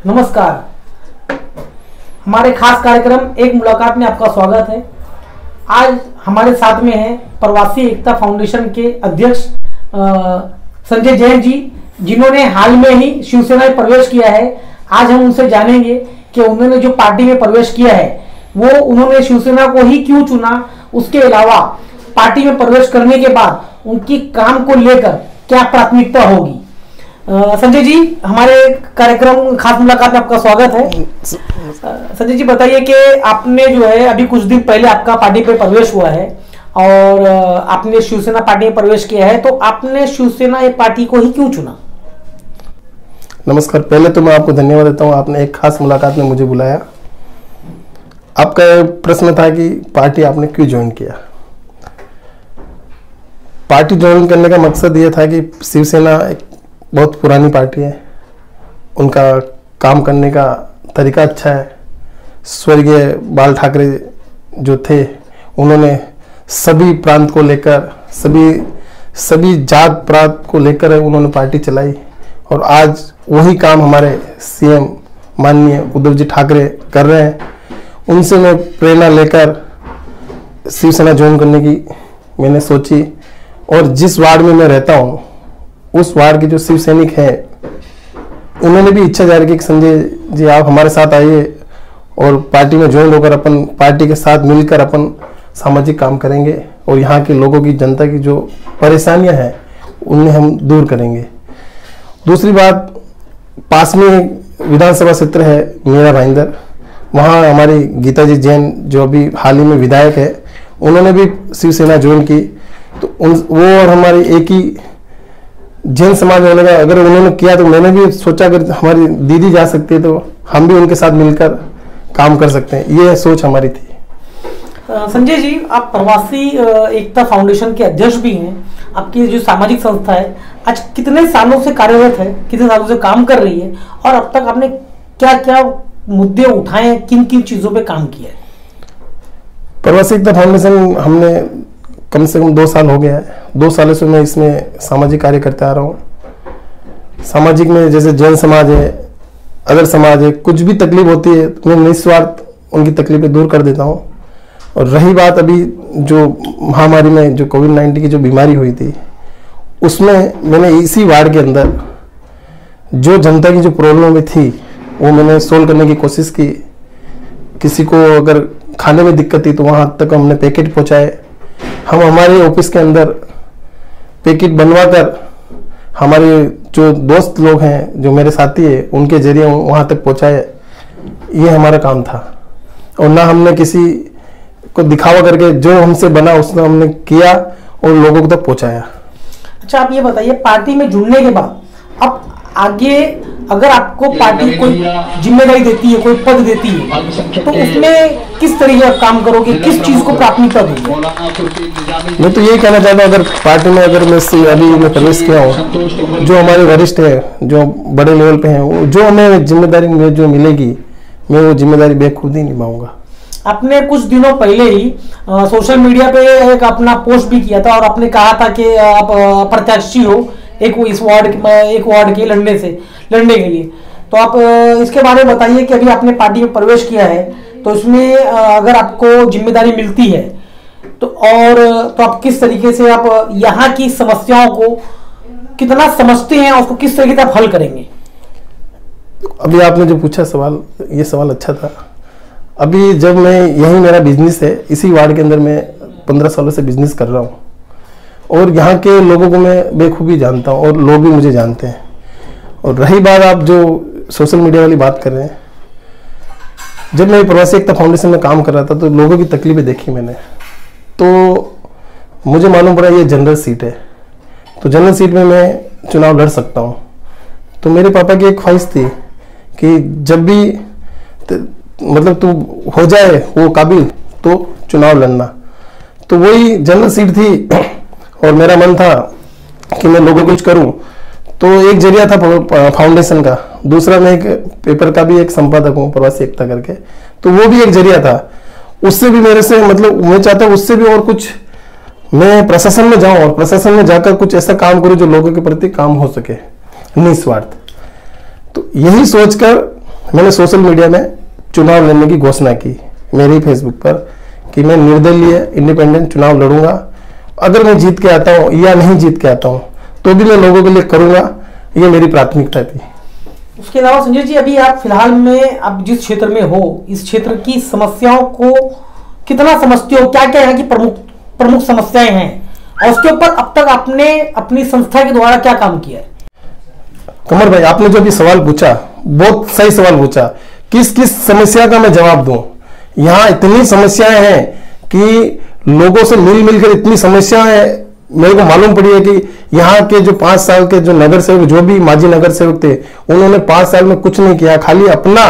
नमस्कार। हमारे खास कार्यक्रम एक मुलाकात में आपका स्वागत है। आज हमारे साथ में है प्रवासी एकता फाउंडेशन के अध्यक्ष संजय जैन जी, जिन्होंने हाल में ही शिवसेना में प्रवेश किया है। आज हम उनसे जानेंगे कि उन्होंने जो पार्टी में प्रवेश किया है वो उन्होंने शिवसेना को ही क्यों चुना, उसके अलावा पार्टी में प्रवेश करने के बाद उनकी काम को लेकर क्या प्राथमिकता होगी। संजय जी, हमारे कार्यक्रम खास मुलाकात में आपका स्वागत है। संजय जी, बताइए कि आपने जो है अभी कुछ दिन पहले आपका पार्टी पे प्रवेश हुआ है और आपने शिवसेना पार्टी में प्रवेश किया है, तो आपने शिवसेना ये पार्टी को ही क्यों चुना? नमस्कार। पहले तो मैं आपको धन्यवाद देता हूँ, आपने एक खास मुलाकात में मुझे बुलाया। आपका प्रश्न था कि पार्टी आपने क्यों ज्वाइन किया। पार्टी ज्वाइन करने का मकसद ये था कि शिवसेना एक बहुत पुरानी पार्टी है, उनका काम करने का तरीका अच्छा है। स्वर्गीय बाल ठाकरे जो थे, उन्होंने सभी प्रांत को लेकर, सभी जात प्रांत को लेकर उन्होंने पार्टी चलाई और आज वही काम हमारे सीएम माननीय उद्धव जी ठाकरे कर रहे हैं। उनसे मैं प्रेरणा लेकर शिवसेना ज्वाइन करने की मैंने सोची और जिस वार्ड में मैं रहता हूँ उस वार्ड के जो शिव सैनिक हैं उन्होंने भी इच्छा जाहिर की कि संजय जी आप हमारे साथ आइए और पार्टी में ज्वाइन होकर अपन पार्टी के साथ मिलकर अपन सामाजिक काम करेंगे और यहाँ के लोगों की, जनता की जो परेशानियां हैं उन्हें हम दूर करेंगे। दूसरी बात, पास में विधानसभा क्षेत्र है मेरा भाईंदर, वहाँ हमारी गीता जी जैन जो अभी हाल ही में विधायक है, उन्होंने भी शिवसेना ज्वाइन की। तो वो और हमारी एक ही जैन समाज होने का अगर उन्होंने किया तो मैंने भी सोचा अगर हमारी दीदी जा सकती है तो हम भी उनके साथ मिलकर काम कर सकते हैं, ये सोच हमारी थी। संजय जी, आप प्रवासी एकता फाउंडेशन के अध्यक्ष भी हैं। आपकी जो सामाजिक संस्था है आज कितने सालों से कार्यरत है, कितने सालों से काम कर रही है और अब तक आपने क्या क्या मुद्दे उठाए हैं, किन किन चीजों पे काम किया है? प्रवासी एकता फाउंडेशन हमने कम से कम 2 साल हो गया है। 2 सालों से मैं इसमें सामाजिक कार्य करते आ रहा हूँ। सामाजिक में जैसे जैन समाज है, अदर समाज है, कुछ भी तकलीफ होती है तो मैं निस्वार्थ उनकी तकलीफें दूर कर देता हूँ। और रही बात अभी जो महामारी में जो कोविड-19 की जो बीमारी हुई थी, उसमें मैंने इसी वार्ड के अंदर जो जनता की जो प्रॉब्लम थी वो मैंने सोल्व करने की कोशिश की। किसी को अगर खाने में दिक्कत थी तो वहाँ तक हमने पैकेट पहुँचाए। हम हमारे ऑफिस के अंदर पैकेट बनवा कर हमारे जो दोस्त लोग हैं, जो मेरे साथी हैं, उनके जरिए वहाँ तक पहुँचाए। ये हमारा काम था और ना हमने किसी को दिखावा करके जो हमसे बना उसने हमने किया और लोगों तक पहुँचाया। अच्छा, आप ये बताइए, पार्टी में जुड़ने के बाद अब आगे अगर आपको पार्टी कोई जिम्मेदारी देती है, कोई पद देती है, तो उसमें किस तरीके का काम करोगे, किस चीज को प्राथमिकता दोगे? मैं तो यही कहना चाहता हूँ, अगर पार्टी में अगर मैं प्रवेश किया हूँ, जो हमारे वरिष्ठ है, जो बड़े लेवल पे हैं, जो हमें जिम्मेदारी जो मिलेगी मैं वो जिम्मेदारी बेखुद ही निभाऊंगा। आपने कुछ दिनों पहले ही सोशल मीडिया पे एक अपना पोस्ट भी किया था और आपने कहा था कि आप प्रत्याशी हो एक वार्ड के लड़ने के लिए। तो आप इसके बारे में बताइए कि अभी आपने पार्टी में प्रवेश किया है तो इसमें अगर आपको जिम्मेदारी मिलती है तो आप किस तरीके से आप यहाँ की समस्याओं को कितना समझते हैं और उसको किस तरीके से आप हल करेंगे? अभी आपने जो पूछा सवाल, ये सवाल अच्छा था। अभी जब मैं यही मेरा बिजनेस है, इसी वार्ड के अंदर मैं 15 सालों से बिजनेस कर रहा हूँ और यहाँ के लोगों को मैं बेखूबी जानता हूँ और लोग भी मुझे जानते हैं। और रही बात आप जो सोशल मीडिया वाली बात कर रहे हैं, जब मैं प्रवासी एकता फाउंडेशन में काम कर रहा था तो लोगों की तकलीफें देखी मैंने, तो मुझे मालूम पड़ा ये जनरल सीट है, तो जनरल सीट में मैं चुनाव लड़ सकता हूँ। तो मेरे पापा की एक ख्वाहिश थी कि जब भी मतलब तू हो जाए वो काबिल तो चुनाव लड़ना, तो वही जनरल सीट थी और मेरा मन था कि मैं लोगों को कुछ करूं। तो एक जरिया था फाउंडेशन का, दूसरा मैं एक पेपर का भी एक संपादक हूँ प्रवासी एकता करके, तो वो भी एक जरिया था। उससे भी मेरे से मतलब मैं चाहता हूँ उससे भी और कुछ मैं प्रशासन में जाऊं और प्रशासन में जाकर कुछ ऐसा काम करूं जो लोगों के प्रति काम हो सके निस्वार्थ। तो यही सोचकर मैंने सोशल मीडिया में चुनाव लड़ने की घोषणा की मेरे फेसबुक पर कि मैं निर्दलीय इंडिपेंडेंट चुनाव लड़ूंगा। अगर मैं जीत के आता हूँ या नहीं जीत के आता हूँ तो भी मैं लोगों के लिए करूंगा, ये मेरी प्राथमिकता थी। उसके अलावा संजय जी, अभी आप फिलहाल में आप जिस क्षेत्र में हो, इस क्षेत्र की समस्याओं को कितना समझते हो, क्या क्या यहाँ की प्रमुख समस्याएं हैं, और उसके ऊपर अब तक आपने अपनी संस्था के द्वारा क्या काम किया है? कमर भाई, आपने जो भी सवाल पूछा बहुत सही सवाल पूछा। किस किस समस्या का मैं जवाब दूं? यहाँ इतनी समस्याएं हैं कि लोगों से मिल मिलकर इतनी समस्याएं मेरे को मालूम पड़ी है कि यहाँ के जो 5 साल के जो नगर सेवक, जो भी माजी नगर सेवक थे, उन्होंने 5 साल में कुछ नहीं किया, खाली अपना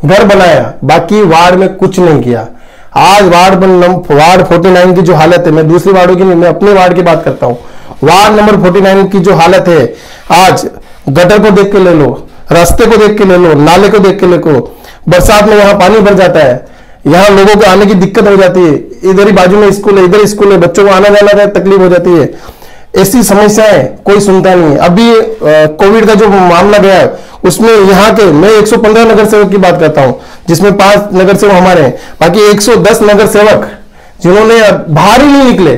घर बनाया, बाकी वार्ड में कुछ नहीं किया। आज वार्ड 49 की जो हालत है, मैं दूसरी वार्डों की नहीं, मैं अपने वार्ड की बात करता हूँ। वार्ड नंबर 49 की जो हालत है, आज गटर को देख के ले लो, रास्ते को देख के ले लो, नाले को देख के ले लो, बरसात में यहाँ पानी भर जाता है, यहाँ लोगों को आने की दिक्कत हो जाती है, इधर ही बाजू में स्कूल है, इधर स्कूल है, बच्चों को आना जाना का तकलीफ हो जाती है। ऐसी समस्याएं कोई सुनता नहीं है। अभी कोविड का जो मामला गया है उसमें यहाँ के मैं 115 नगर सेवक की बात करता हूं, जिसमें 5 नगर सेवक हमारे हैं, बाकी 110 नगर सेवक जिन्होंने बाहर ही नहीं निकले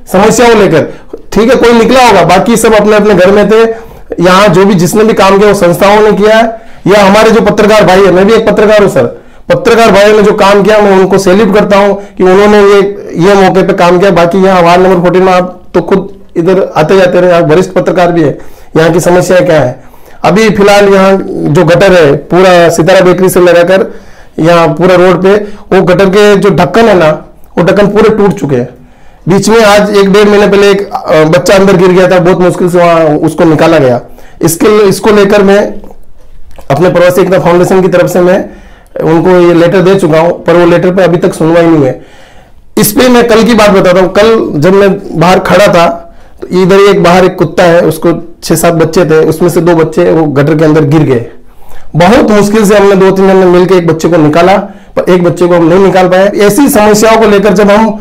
समस्याओं लेकर। ठीक है, कोई निकला होगा, बाकी सब अपने अपने घर में थे। यहाँ जो भी जिसने भी काम किया वो संस्थाओं ने किया है, या हमारे जो पत्रकार भाई है, मैं भी एक पत्रकार हूं सर, पत्रकार भाई ने जो काम किया मैं उनको सैल्यूट करता हूं कि उन्होंने ये मौके पे काम किया। बाकी यहाँ वार्ड नंबर 14 में आप तो खुद इधर आते जाते रहे, आप वरिष्ठ पत्रकार भी है, यहाँ की समस्या क्या है। अभी फिलहाल यहाँ जो गटर है पूरा सितारा बेकरी से लगाकर यहाँ पूरा रोड पे, वो गटर के जो ढक्कन है ना, वो ढक्कन पूरे टूट चुके हैं। बीच में आज 1-1.5 महीने पहले एक बच्चा अंदर गिर गया था, बहुत मुश्किल से वहां उसको निकाला गया। इसको लेकर मैं अपने प्रवासी एकता फाउंडेशन की तरफ से मैं उनको ये लेटर दे चुका हूं, पर वो लेटर पे अभी तक सुनवाई नहीं हुई। इस पे मैं कल की बात बताता हूं। कल जब मैं बाहर खड़ा था तो इधर एक बाहर एक कुत्ता है, उसको 6-7 बच्चे थे, उसमें से 2 बच्चे वो गटर के अंदर गिर गए। बहुत मुश्किल से हमने 2-3 जन ने मिलकर एक बच्चे को निकाला, पर एक बच्चे को हम नहीं निकाल पाए। ऐसी समस्याओं को लेकर जब हम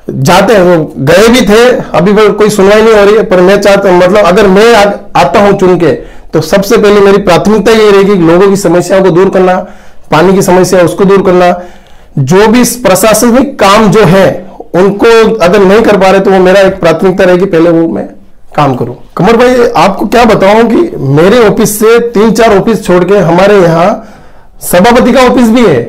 जाते हैं, वो गए भी थे, अभी कोई सुनवाई नहीं हो रही है, पर मैं चाहता हूं, मतलब अगर मैं आता हूं चुन के, तो सबसे पहले मेरी प्राथमिकता ये रहेगी लोगों की समस्याओं को दूर करना, पानी की समस्या उसको दूर करना। जो भी प्रशासनिक काम जो है उनको अगर नहीं कर पा रहे तो वो मेरा एक प्राथमिकता रहेगी, पहले वो मैं काम करूं। कमर भाई, आपको क्या बताऊं कि मेरे ऑफिस से 3-4 ऑफिस छोड़ के हमारे यहाँ सभापति का ऑफिस भी है,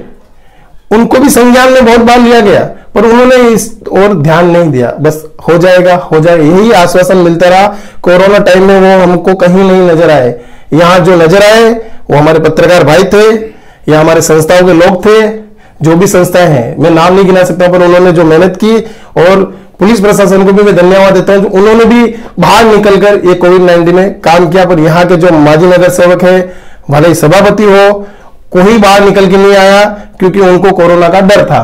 उनको भी संज्ञान में बहुत बार लिया गया, पर उन्होंने इस और ध्यान नहीं दिया। बस हो जाएगा यही आश्वासन मिलता रहा। कोरोना टाइम में वो हमको कहीं नहीं नजर आए। यहाँ जो नजर आए वो हमारे पत्रकार भाई थे या हमारे संस्थाओं के लोग थे, जो भी संस्थाएं हैं, मैं नाम नहीं गिना सकता, पर उन्होंने जो मेहनत की, और पुलिस प्रशासन को भी मैं धन्यवाद देता हूं, उन्होंने भी बाहर निकलकर ये कोविड-19 में काम किया। पर यहाँ के जो माजी नगर सेवक है, भले ही सभापति हो, कोई बाहर निकल के नहीं आया, क्योंकि उनको कोरोना का डर था।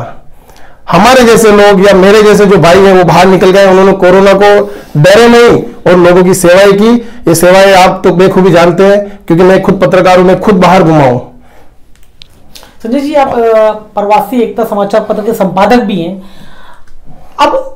हमारे जैसे लोग या मेरे जैसे जो भाई हैं वो बाहर निकल गए, उन्होंने कोरोना को डरे नहीं और लोगों की सेवाएं की। ये सेवाएं आप तो बेखूबी जानते हैं, क्योंकि मैं खुद पत्रकार हूं, मैं खुद बाहर घुमा हूं। संजय जी, आप प्रवासी एकता समाचार पत्र के संपादक भी हैं। अब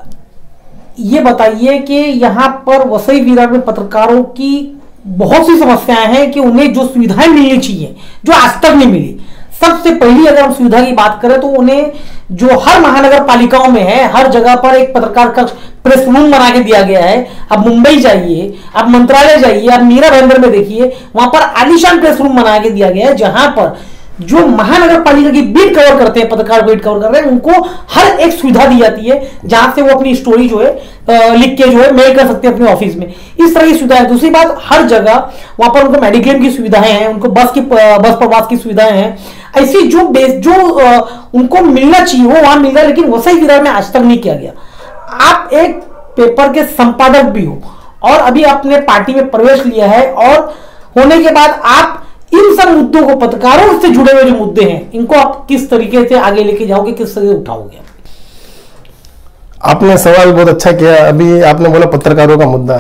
ये बताइए कि यहाँ पर वसई विरार में पत्रकारों की बहुत सी समस्याएं हैं कि उन्हें जो सुविधाएं मिलनी चाहिए, जो आज तक नहीं मिली। सबसे पहली अगर हम सुविधा की बात करें तो उन्हें जो हर महानगर पालिकाओं में है, हर जगह पर एक पत्रकार कक्ष, प्रेस रूम बना के दिया गया है। अब मुंबई जाइए, अब मंत्रालय जाइए, अब मीरा भाईंदर में देखिए, वहां पर आलीशान प्रेस रूम बना के दिया गया है, जहां पर जो महानगर पालिका की बीट कवर करते हैं, पत्रकार बीट कवर कर रहे हैं, उनको हर एक सुविधा दी जाती है, जहां से वो अपनी स्टोरी जो है लिख के जो है मेल कर सकते हैं अपने ऑफिस में। इस तरह की सुविधा है। दूसरी बात, हर जगह वहां पर उनको मेडिक्लेम की सुविधाएं हैं, उनको बस प्रवास की सुविधाएं हैं। ऐसी जो उनको मिलना चाहिए वो वहां मिल रहा है, लेकिन वसई विरार में आज तक नहीं किया गया। आप एक पेपर के संपादक भी हो और अभी आपने पार्टी में प्रवेश लिया है, और होने के बाद आप इन सब मुद्दों को, पत्रकारों से जुड़े हुए जो मुद्दे हैं, इनको आप किस तरीके से आगे लेके जाओगे, किस तरह से उठाओगे? आपने सवाल बहुत अच्छा किया। अभी आपने बोला पत्रकारों का मुद्दा,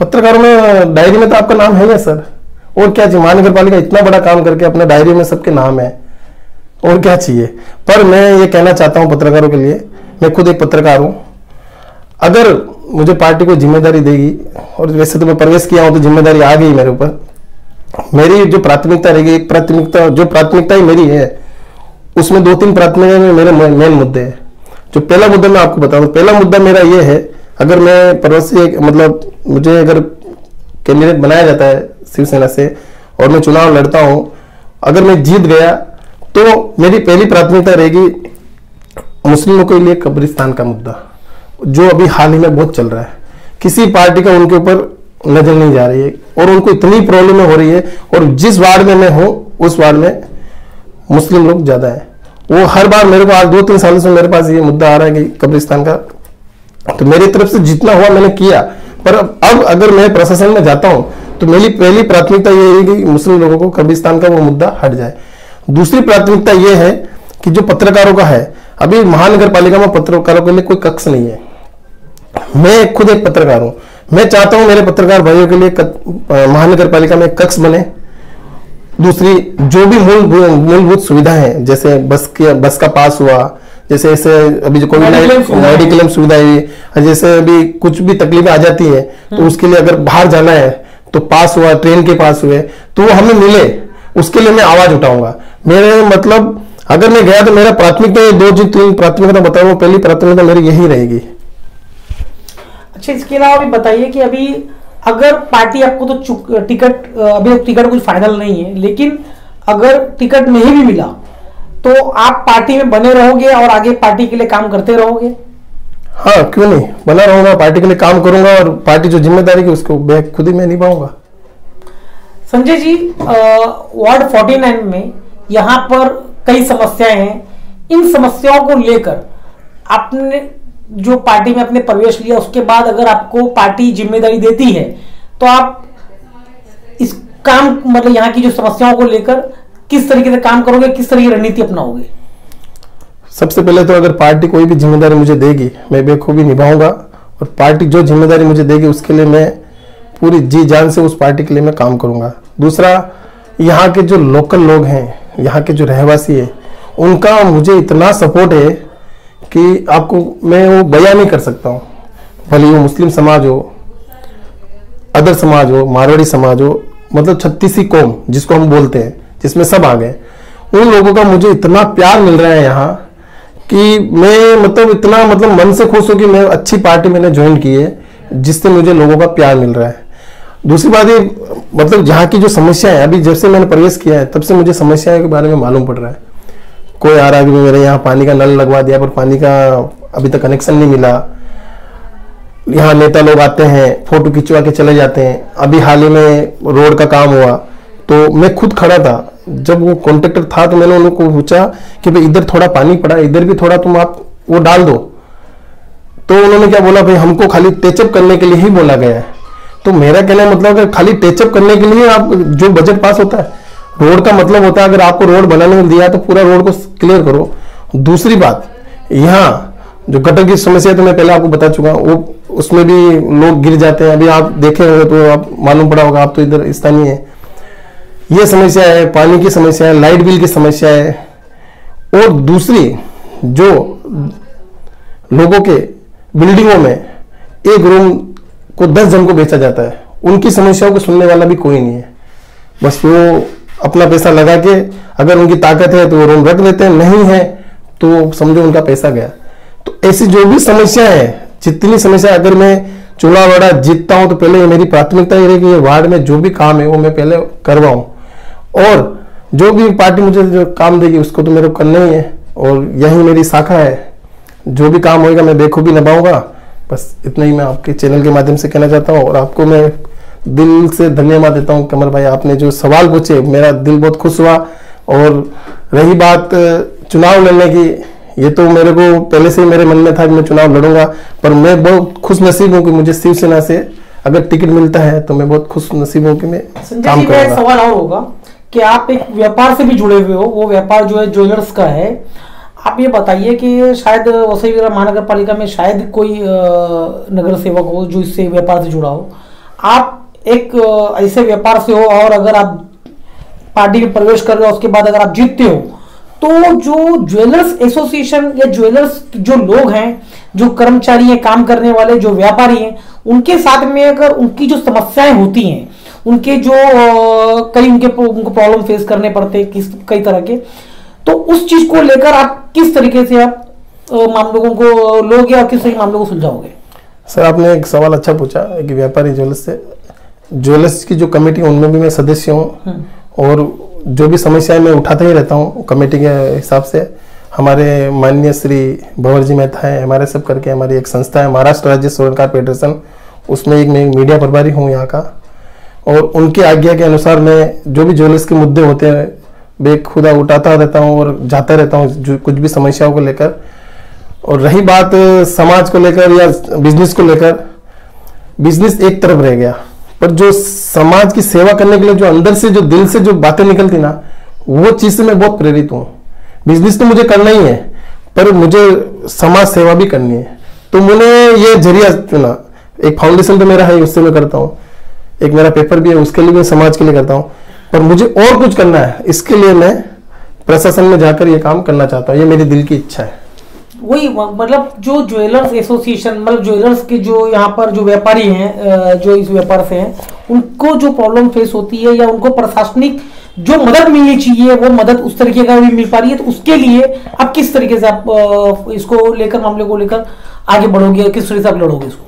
पत्रकारों में डायरी में तो आपका नाम है या सर, और क्या चाहिए? महानगर पालिका इतना बड़ा काम करके अपने डायरी में सबके नाम है, और क्या चाहिए? पर मैं ये कहना चाहता हूं पत्रकारों के लिए, मैं खुद एक पत्रकार हूं, अगर मुझे पार्टी को जिम्मेदारी देगी, और वैसे तो मैं प्रवेश किया हूं तो जिम्मेदारी आ गई मेरे ऊपर, मेरी जो प्राथमिकता रहेगी, एक प्राथमिकता ही मेरी है, उसमें 2-3 प्राथमिकता में मेरे मेन मुद्दे हैं। जो पहला मुद्दा मैं आपको बता दूं, पहला मुद्दा मेरा ये है, अगर मैं परवासी मतलब मुझे अगर कैंडिडेट बनाया जाता है शिवसेना से और मैं चुनाव लड़ता हूं, अगर मैं जीत गया तो मेरी पहली प्राथमिकता रहेगी मुस्लिमों के लिए कब्रिस्तान का मुद्दा, जो अभी हाल ही में बहुत चल रहा है। किसी पार्टी का उनके ऊपर नजर नहीं जा रही है और उनको इतनी प्रॉब्लम हो रही है, और जिस वार्ड में मैं हूं उस वार्ड में मुस्लिम लोग ज्यादा है। वो हर बार मेरे को आज 2-3 सालों से मेरे पास ये मुद्दा आ रहा है कि कब्रिस्तान का, तो मेरी तरफ से जितना हुआ मैंने किया, पर अब अगर मैं प्रशासन में जाता हूं तो मेरी पहली प्राथमिकता ये है कि मुस्लिम लोगों को कब्रिस्तान का वो मुद्दा हट जाए। दूसरी प्राथमिकता ये है कि जो पत्रकारों का है, अभी महानगर पालिका में पत्रकारों के लिए कोई कक्ष नहीं है। मैं खुद एक पत्रकार हूं, मैं चाहता हूं मेरे पत्रकार भाइयों के लिए महानगर पालिका में एक कक्ष बने। दूसरी, जो भी मूलभूत सुविधाएं हैं, जैसे बस का पास हुआ, जैसे ऐसे अभी जो कोविड मेडिक्लेम सुविधा है, जैसे अभी कुछ भी तकलीफें आ जाती है तो उसके लिए अगर बाहर जाना है तो पास हुआ, ट्रेन के पास हुए, तो वो हमें मिले, उसके लिए मैं आवाज उठाऊंगा। मेरे मतलब अगर मैं गया तो मेरा प्राथमिकता 2-3 प्राथमिकता बताऊंगा, पहली प्राथमिकता मेरी यही रहेगी। अच्छा, इसके अलावा भी बताइए कि अभी अगर पार्टी आपको तो टिकट, अभी टिकट कुछ फाइनल नहीं है, लेकिन अगर टिकट नहीं भी मिला तो आप पार्टी में बने रहोगे और आगे पार्टी के लिए काम करते रहोगे? हाँ, क्यों नहीं, बना रहूंगा, पार्टी के लिए काम करूंगा और पार्टी जो जिम्मेदारी की उसको खुद ही मैं निभाऊंगा। संजय जी, वार्ड 49 में यहाँ पर कई समस्याएं हैं। इन समस्याओं को लेकर आपने जो पार्टी में अपने प्रवेश लिया, उसके बाद अगर आपको पार्टी जिम्मेदारी देती है तो आप इस काम मतलब यहाँ की जो समस्याओं को लेकर किस तरीके से काम करोगे, किस तरह की रणनीति अपनाओगे? सबसे पहले तो अगर पार्टी कोई भी जिम्मेदारी मुझे देगी मैं बेखूबी निभाऊंगा, और पार्टी जो जिम्मेदारी मुझे देगी उसके लिए मैं पूरी जी जान से उस पार्टी के लिए मैं काम करूंगा। दूसरा, यहाँ के जो लोकल लोग हैं, यहाँ के जो रहवासी है, उनका मुझे इतना सपोर्ट है कि आपको मैं वो बयान नहीं कर सकता हूँ। भले वो मुस्लिम समाज हो, अदर समाज हो, मारवाड़ी समाज हो, मतलब 36 कौम जिसको हम बोलते हैं, जिसमें सब आ गए, उन लोगों का मुझे इतना प्यार मिल रहा है यहाँ कि मैं मतलब इतना मतलब मन से खुश हूँ कि मैं अच्छी पार्टी मैंने ज्वाइन की है जिससे मुझे लोगों का प्यार मिल रहा है। दूसरी बात ये, मतलब यहाँ की जो समस्या है, अभी जब से मैंने प्रवेश किया है तब से मुझे समस्याओं के बारे में मालूम पड़ रहा है। कोई आ रहा है कि मेरे यहाँ पानी का नल लगवा दिया पर पानी का अभी तक कनेक्शन नहीं मिला। यहाँ नेता लोग आते हैं, फोटो खिंचवा के चले जाते हैं। अभी हाल ही में रोड का काम हुआ तो मैं खुद खड़ा था, जब वो कॉन्ट्रैक्टर था तो मैंने उनको पूछा कि भाई इधर थोड़ा पानी पड़ा है, इधर भी थोड़ा तुम आप वो डाल दो। तो उन्होंने क्या बोला, भाई हमको खाली टचअप करने के लिए ही बोला गया है। तो मेरा कहना मतलब है खाली टचअप करने के लिए आप जो बजट पास होता है, रोड का मतलब होता है अगर आपको रोड बनाने में दिया तो पूरा रोड को क्लियर करो। दूसरी बात, यहाँ जो गटर की समस्या तो मैं पहले आपको बता चुका हूँ, वो उसमें भी लोग गिर जाते हैं। अभी आप देखे होंगे तो आप मालूम पड़ा होगा, आप तो इधर स्थानीय है। ये समस्या है, पानी की समस्या है, लाइट बिल की समस्या है। और दूसरी, जो लोगों के बिल्डिंगों में एक रूम को 10 जन को बेचा जाता है, उनकी समस्याओं को सुनने वाला भी कोई नहीं है। बस वो अपना पैसा लगा के अगर उनकी ताकत है तो वो रूम रख लेते हैं, नहीं है तो समझो उनका पैसा गया। तो ऐसी जो भी समस्या है, जितनी समस्या, अगर मैं चुनाव लड़ा जीतता हूं तो पहले मेरी प्राथमिकता ये रहेगी वार्ड में जो भी काम है वो मैं पहले करवाऊं, और जो भी पार्टी मुझे जो काम देगी उसको तो मेरे को करना ही है, और यही मेरी शाखा है। जो भी काम होगा मैं बेखूबी निभाऊंगा। बस इतना ही मैं आपके चैनल के माध्यम से कहना चाहता हूँ, और आपको मैं दिल से धन्यवाद देता हूँ कमर भाई, आपने जो सवाल पूछे मेरा दिल बहुत खुश हुआ। और रही बात चुनाव लड़ने की, ये तो मेरे को पहले से ही मेरे मन में था कि मैं चुनाव लड़ूंगा, पर मैं बहुत खुश नसीब हूँ कि मुझे शिवसेना से अगर टिकट मिलता है तो मैं बहुत खुश नसीब हूँ कि मैं काम करूंगा। सवाल और होगा कि आप एक व्यापार से भी जुड़े हुए हो, वो व्यापार जो है ज्वेलर्स का है। आप ये बताइए कि शायद वसई विरार महानगर पालिका में शायद कोई नगर सेवक हो जो इससे व्यापार से जुड़ा हो। आप एक ऐसे व्यापार से हो, और अगर आप पार्टी में प्रवेश कर रहे हो उसके बाद अगर आप जीतते हो तो जो ज्वेलर्स एसोसिएशन या ज्वेलर्स जो लोग हैं, जो कर्मचारी हैं, काम करने वाले जो व्यापारी हैं, उनके साथ में अगर उनकी जो समस्याएं होती हैं उनके जो कई उनको प्रॉब्लम फेस करने पड़ते हैं कई तरह के, तो उस चीज को लेकर आप किस तरीके से आप मामलों को लोगे और किस तरीके मामलों को सुलझाओगे? सर, आपने एक सवाल अच्छा पूछा कि व्यापारी ज्वेलर्स की जो कमेटी उनमें भी मैं सदस्य हूँ, और जो भी समस्याएं मैं उठाता ही रहता हूँ कमेटी के हिसाब से। हमारे माननीय श्री भंवर जी मेहता है, हमारे सब करके हमारी एक संस्था है महाराष्ट्र राज्य स्वर्णकार फेडरेशन, उसमें एक मैं मीडिया प्रभारी हूँ यहाँ का, और उनकी आज्ञा के अनुसार मैं जो भी ज्वेलर्स के मुद्दे होते हैं बेखुदा उठाता रहता हूँ और जाता रहता हूँ जो कुछ भी समस्याओं को लेकर। और रही बात समाज को लेकर या बिजनेस को लेकर, बिजनेस एक तरफ रह गया, पर जो समाज की सेवा करने के लिए जो अंदर से जो दिल से जो बातें निकलती ना, वो चीज से मैं बहुत प्रेरित हूँ। बिजनेस तो मुझे करना ही है, पर मुझे समाज सेवा भी करनी है, तो मैंने ये जरिया चुना। एक फाउंडेशन तो मेरा है, उससे मैं करता हूँ, एक मेरा पेपर भी है, उसके लिए मैं समाज के लिए करता हूँ, पर मुझे और कुछ करना है, इसके लिए मैं प्रशासन में जाकर ये काम करना चाहता हूँ। ये मेरी दिल की इच्छा है। वही मतलब जो ज्वेलर्स एसोसिएशन, मतलब ज्वेलर्स के जो यहाँ पर जो व्यापारी हैं, जो इस व्यापार से हैं, उनको जो प्रॉब्लम फेस होती है या उनको प्रशासनिक जो मदद मिलनी चाहिए वो मदद उस तरीके का भी मिल पा रही है, तो उसके लिए आप किस तरीके से आप इसको लेकर, मामले को लेकर आगे बढ़ोगे, किस तरीके से आप लड़ोगे इसको?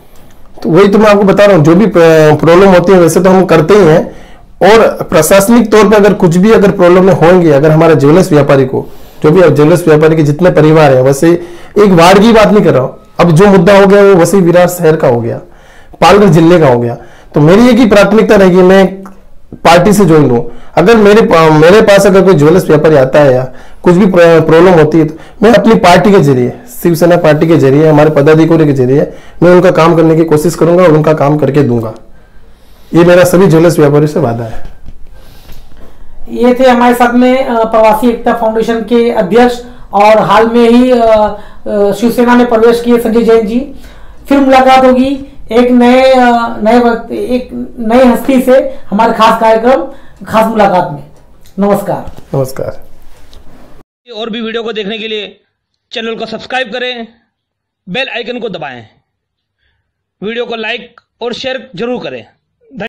तो वही तो मैं आपको बता रहा हूँ, जो भी प्रॉब्लम होती है वैसे तो हम करते ही हैं, और प्रशासनिक तौर पर अगर कुछ भी अगर प्रॉब्लम होंगी, अगर हमारे ज्वेलर्स व्यापारी को, जो भी ज्वेलर्स व्यापारी के जितने परिवार है, वैसे एक वार्ड की बात नहीं कर रहा हूँ, अब जो मुद्दा हो गया वो वैसे विराट शहर का हो गया, पालघर जिले का हो गया, तो मेरी एक ही प्राथमिकता रहेगी, मैं पार्टी से ज्वाइन हूँ। अगर मेरे पास अगर कोई ज्वेलर्स व्यापारी आता है या कुछ भी प्रॉब्लम होती है, तो मैं अपनी पार्टी के जरिए, शिवसेना पार्टी के जरिए, हमारे पदाधिकारी के जरिए मैं उनका काम करने की कोशिश करूंगा और उनका काम करके दूंगा। ये मेरा सभी ज्वेलर्स व्यापारियों से वादा है। ये थे हमारे साथ में प्रवासी एकता फाउंडेशन के अध्यक्ष और हाल में ही शिवसेना में प्रवेश किए संजय जैन जी। फिर मुलाकात होगी एक नए हस्ती से हमारे खास कार्यक्रम, खास मुलाकात में। नमस्कार। नमस्कार। और भी वीडियो को देखने के लिए चैनल को सब्सक्राइब करें, बेल आइकन को दबाएं, वीडियो को लाइक और शेयर जरूर करें।